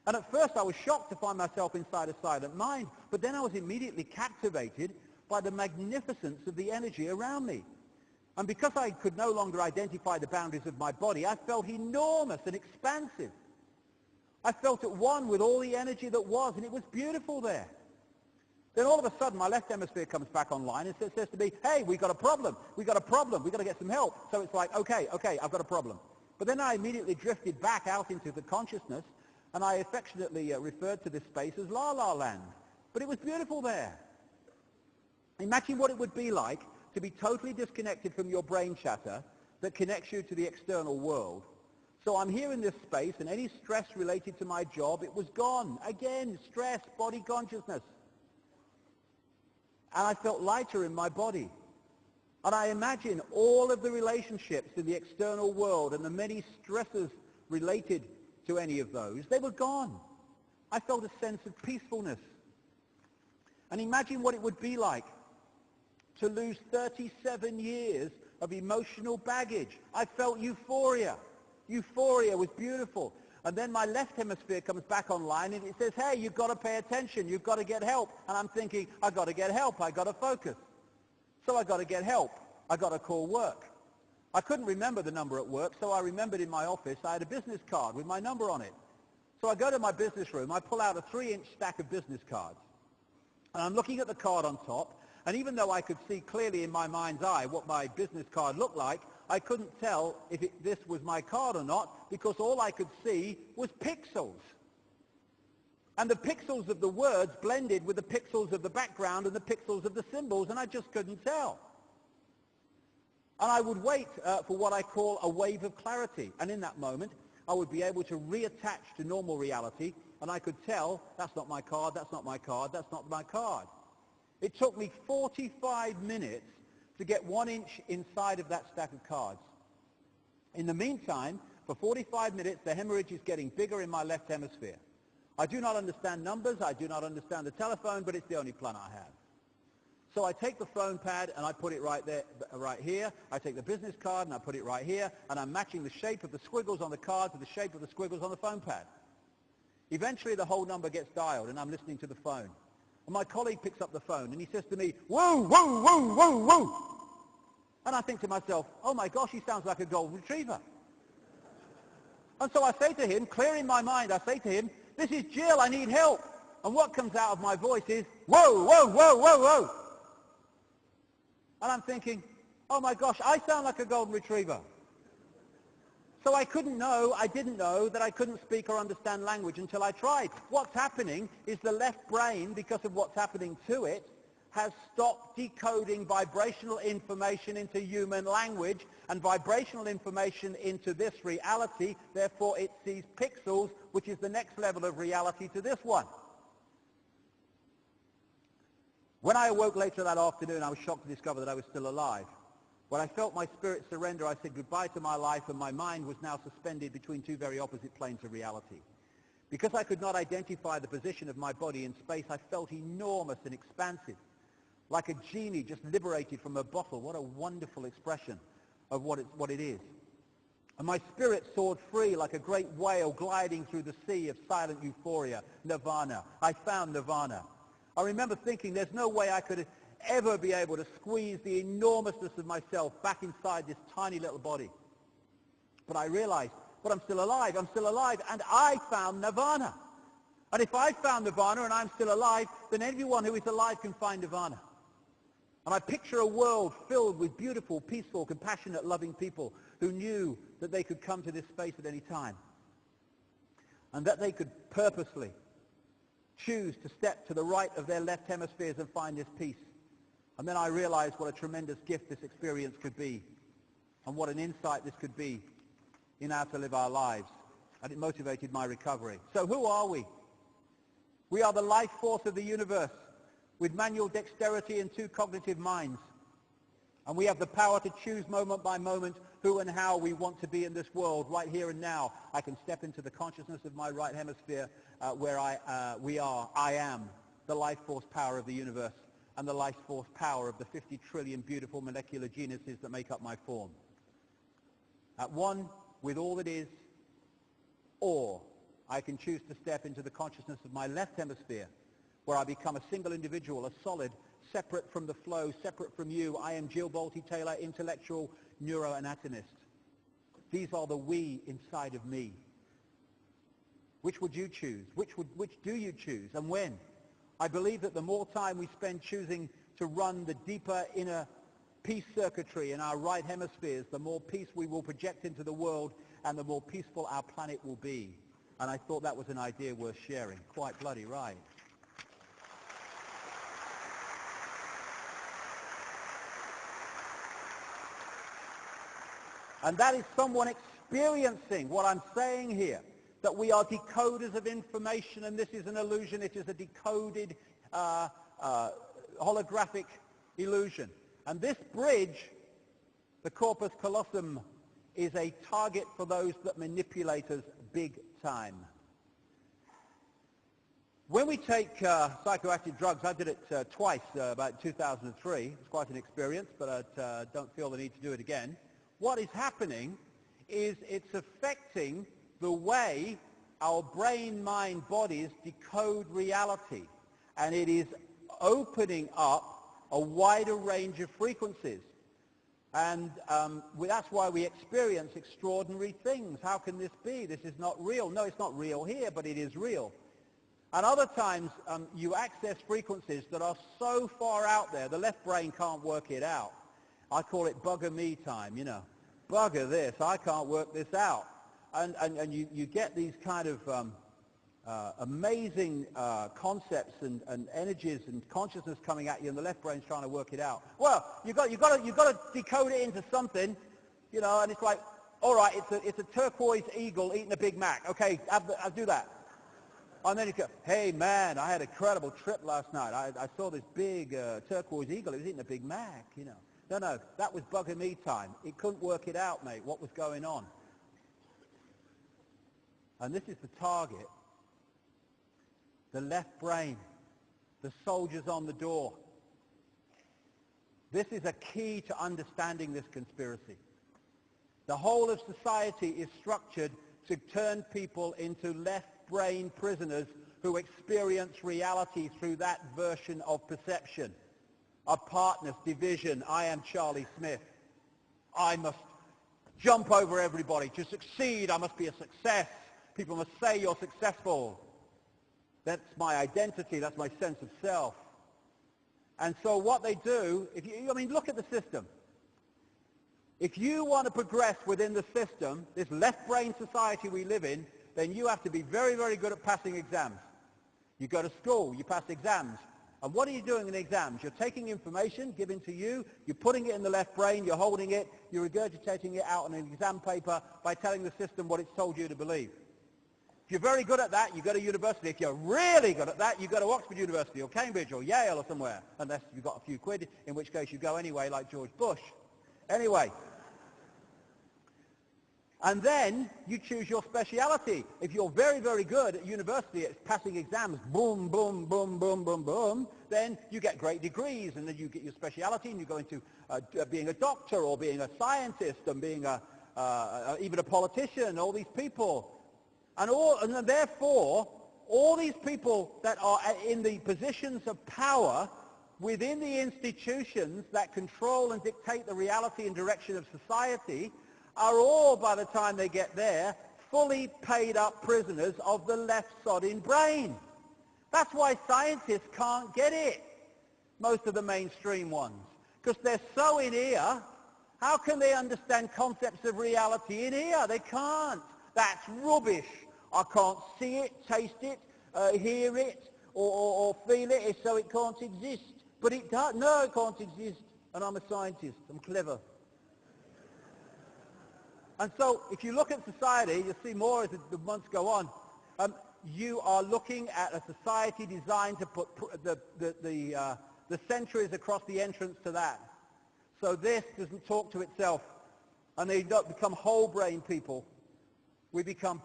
And at first I was shocked to find myself inside a silent mind, but then I was immediately captivated by the magnificence of the energy around me. And because I could no longer identify the boundaries of my body, I felt enormous and expansive. I felt at one with all the energy that was, and it was beautiful there. Then all of a sudden, my left hemisphere comes back online and says to me, hey, we got a problem, we got to get some help. So it's like, okay, I've got a problem. But then I immediately drifted back out into the consciousness, and I affectionately referred to this space as La La Land. But it was beautiful there. Imagine what it would be like to be totally disconnected from your brain chatter that connects you to the external world. So I'm here in this space, and any stress related to my job, it was gone. Again, stress, body consciousness. And I felt lighter in my body. And I imagine all of the relationships in the external world and the many stresses related to any of those, they were gone. I felt a sense of peacefulness. And imagine what it would be like to lose 37 years of emotional baggage. I felt euphoria. Euphoria was beautiful. And then my left hemisphere comes back online and it says, hey, you've got to pay attention, you've got to get help. And I'm thinking, I've got to get help, I've got to focus. So I've got to get help, I've got to call work. I couldn't remember the number at work, so I remembered in my office I had a business card with my number on it. So I go to my business room, I pull out a 3-inch stack of business cards. And I'm looking at the card on top, and even though I could see clearly in my mind's eye what my business card looked like, I couldn't tell if this was my card or not, because all I could see was pixels. And the pixels of the words blended with the pixels of the background and the pixels of the symbols, and I just couldn't tell. And I would wait for what I call a wave of clarity. And in that moment, I would be able to reattach to normal reality, and I could tell, that's not my card, that's not my card, that's not my card. It took me 45 minutes to get 1 inch inside of that stack of cards. In the meantime, for 45 minutes, the hemorrhage is getting bigger in my left hemisphere. I do not understand numbers, I do not understand the telephone, but it's the only plan I have. So I take the phone pad and I put it right there, right here. I take the business card and I put it right here, and I'm matching the shape of the squiggles on the card to the shape of the squiggles on the phone pad. Eventually the whole number gets dialed and I'm listening to the phone. And my colleague picks up the phone and he says to me, whoa, whoa, whoa, whoa, whoa. And I think to myself, oh my gosh, he sounds like a golden retriever. And so I say to him, clear in my mind, I say to him, this is Jill, I need help. And what comes out of my voice is, whoa, whoa, whoa, whoa, whoa. And I'm thinking, oh my gosh, I sound like a golden retriever. So I didn't know that I couldn't speak or understand language until I tried. What's happening is the left brain, because of what's happening to it, has stopped decoding vibrational information into human language and vibrational information into this reality. Therefore, it sees pixels, which is the next level of reality to this one. When I awoke later that afternoon, I was shocked to discover that I was still alive. When I felt my spirit surrender, I said goodbye to my life, and my mind was now suspended between two very opposite planes of reality. Because I could not identify the position of my body in space, I felt enormous and expansive, like a genie just liberated from a bottle. What a wonderful expression of what it is. And my spirit soared free like a great whale gliding through the sea of silent euphoria, nirvana. I found nirvana. I remember thinking there's no way I could ever be able to squeeze the enormousness of myself back inside this tiny little body. But I realized, but I'm still alive, and I found nirvana. And if I found nirvana and I'm still alive, then everyone who is alive can find nirvana. And I picture a world filled with beautiful, peaceful, compassionate, loving people who knew that they could come to this space at any time, and that they could purposely choose to step to the right of their left hemispheres and find this peace. And then I realized what a tremendous gift this experience could be, and what an insight this could be in how to live our lives. And it motivated my recovery. So who are we? We are the life force of the universe, with manual dexterity and 2 cognitive minds. And we have the power to choose moment by moment who and how we want to be in this world, right here and now. I can step into the consciousness of my right hemisphere where I am the life force power of the universe, and the life force power of the 50 trillion beautiful molecular genuses that make up my form. At one with all that is, or I can choose to step into the consciousness of my left hemisphere, where I become a single individual, a solid, separate from the flow, separate from you. I am Jill Bolte Taylor, intellectual neuroanatomist. These are the we inside of me. Which would you choose? Which do you choose, and when? I believe that the more time we spend choosing to run the deeper inner peace circuitry in our right hemispheres, the more peace we will project into the world, and the more peaceful our planet will be. And I thought that was an idea worth sharing. Quite bloody right. And that is someone experiencing what I'm saying here, that we are decoders of information, and this is an illusion. It is a decoded holographic illusion. And this bridge, the corpus callosum, is a target for those that manipulate us big time. When we take psychoactive drugs, I did it twice, about 2003. It's quite an experience, but I don't feel the need to do it again. What is happening is it's affecting the way our brain, mind, bodies decode reality. And it is opening up a wider range of frequencies. And that's why we experience extraordinary things. How can this be? This is not real. No, it's not real here, but it is real. And other times you access frequencies that are so far out there, the left brain can't work it out. I call it bugger me time, you know. Bugger this, I can't work this out. And you get these kind of amazing concepts and energies and consciousness coming at you, and the left brain's trying to work it out. Well, you've got to decode it into something, you know, and it's like, all right, it's a turquoise eagle eating a Big Mac. Okay, I'll do that. And then you go, hey man, I had a incredible trip last night. I saw this big turquoise eagle. It was eating a Big Mac, you know. No, that was bugger me time. It couldn't work it out, mate, what was going on. And this is the target. The left brain, the soldiers on the door. This is a key to understanding this conspiracy. The whole of society is structured to turn people into left brain prisoners who experience reality through that version of perception. Apartness, division, I am Charlie Smith. I must jump over everybody. To succeed, I must be a success. People must say you're successful. That's my identity, that's my sense of self. And so what they do, look at the system. If you want to progress within the system, this left brain society we live in, then you have to be very, very good at passing exams. You go to school, you pass exams. And what are you doing in exams? You're taking information given to you, you're putting it in the left brain, you're holding it, you're regurgitating it out on an exam paper by telling the system what it's told you to believe. If you're very good at that, you go to university. If you're really good at that, you go to Oxford University or Cambridge or Yale or somewhere, unless you've got a few quid, in which case you go anyway, like George Bush. Anyway. And then you choose your speciality. If you're very, very good at university at passing exams, boom, boom, boom, boom, boom, boom, then you get great degrees, and then you get your speciality, and you go into being a doctor or being a scientist and being even a politician, all these people. And therefore, all these people that are in the positions of power within the institutions that control and dictate the reality and direction of society are all, by the time they get there, fully paid up prisoners of the left-sodding brain. That's why scientists can't get it, most of the mainstream ones, because they're so in here. How can they understand concepts of reality in here? They can't. That's rubbish. I can't see it, taste it, hear it, or feel it, so it can't exist. But it does. No, it can't exist. And I'm a scientist. I'm clever. And so if you look at society, you'll see more as the months go on. You are looking at a society designed to put the centuries across the entrance to that. So this doesn't talk to itself. And they don't become whole brain people. We become